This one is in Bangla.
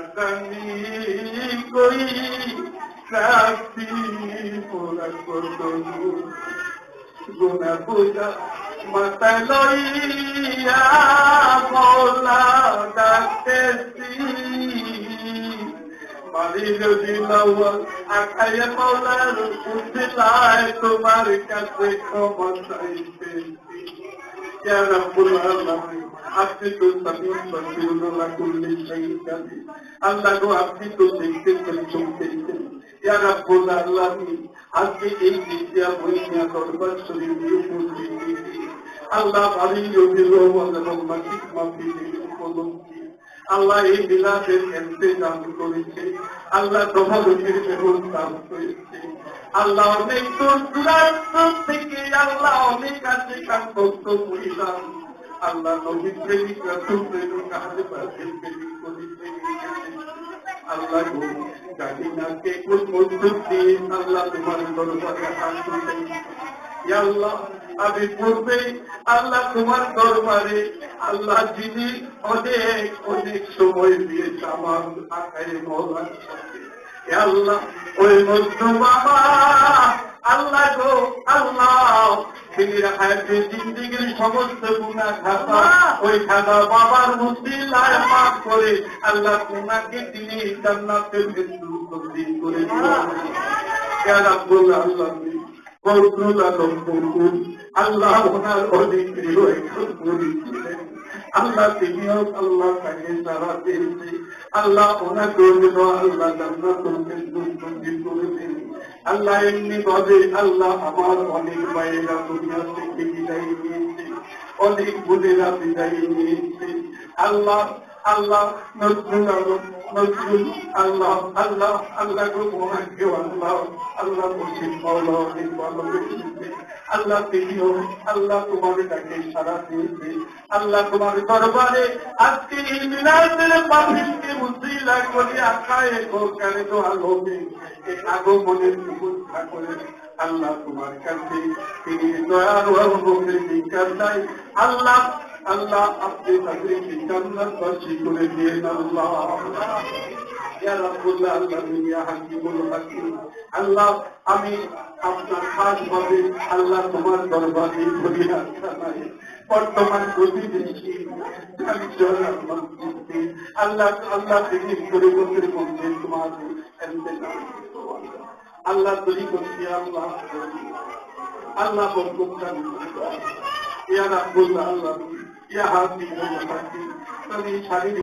জানি কই রাখি পোলা কত গুনা পূজা মাথায় লইয়া মৌলা ডাকতেছি বাড়ি যদি লওয়া আখাইয়া মৌলার উঠিলায় তোমার কাছে ক্ষমা চাইতেছি ইয়া রাব্বুল আলামিন আপনি তো সামিউন বাসীরুন আলা কুল্লি শাইইন কাদির আল্লাহ গো আপনি তো দেখতেছেন শুনতেছেন ইয়া রাব্বুল আলামিন আজকে এই বিদ্যা বইয়া দরবার শরীফে উপস্থিত হয়েছি আল্লাহ বাড়ি যদি রহমান এবং মাসিক মাহফিলের উপলক্ষে আল্লাহ এই বিলাসের ইন্তজাম করেছে আল্লাহ তহবিলের ব্যবস্থা করেছে আল্লাহ অনেক দূর দূরান্ত থেকে আল্লাহ অনেক কাছে কান্ত মহিলাম আল্লাহ নবী প্রেমিক রাসূল প্রেমিক আহলে বাইতের প্রেমিক আল্লাহ গো জানি না কে কোন মজদুর দিয়ে আল্লাহ তোমার দরবারে হাত তুলতেন ইয়া আল্লাহ আমি পূর্বে আল্লাহ তোমার দরবারে আল্লাহ যিনি অনেক অনেক সময় দিয়েছে আমার আকারে মওলার সাথে ইয়া আল্লাহ ওই মজদুর বাবা আল্লাহ গো আল্লাহ তিনি হায়াতে জিন্দেগীর সমস্ত গুনাহ খাতা ওই খাতা বাবার মুসিলায় মাফ করে আল্লাহ তোমাকে তিনি জান্নাতের ভিতর তকদীর করে দিলেন ইয়া রাব্বুল আলামিন কবুল আলম কবুল আল্লাহ ওনার অনেক প্রিয় একজন নবী ছিলেন আল্লাহ তিনিও আল্লাহ তাকে সারা দিয়েছে আল্লাহ ওনাকে আল্লাহ জান্নাতুল ফিরদৌস তকদীর করে দিন আল্লাহ এমনি ভাবে আল্লাহ আমার অনেক ভাইয়েরা দুনিয়া থেকে বিদায় নিয়েছে অনেক বোনেরা বিদায় নিয়েছে আল্লাহ আল্লাহ নজরুল আলম নজরুল আল্লাহ আল্লাহ আল্লাহ গো ওনাকে আল্লাহ আল্লাহ মুর্শিদ মাওলা অনেক ভালোবেসেছে আল্লাহ তিনিও আল্লাহ তোমার ডাকে সাড়া দিয়েছে আল্লাহ তোমার দরবারে আজকে এই মিলাদের মাহফিলকে উসিলা করে আখায়ে কোরআনে দোয়া হবে এই আগমনের ব্যবস্থা করে আল্লাহ তোমার কাছে তিনি দয়ার রহমতের বিকাশ দেয় আল্লাহ আল্লাহ আপনি তাদেরকে জান্নাতবাসী করে দিয়েন আল্লাহ ইয়া রাব্বুল আলামিন ইয়া হাকিমুল হাকিম আল্লাহ আমি আপনার খাস ভাবে আল্লাহ তোমার দরবারে ফরিয়াদ জানাই বর্তমান প্রতিবেশী আল্লাহ আল্লাহ তিনি করে বছর মধ্যে তোমার আল্লাহ তৈরি করছি আল্লাহ আল্লাহ বরকত ইয়া রাব্বুল আলামিন ইয়া হাকিমুল হাকিম তুমি শারীরিক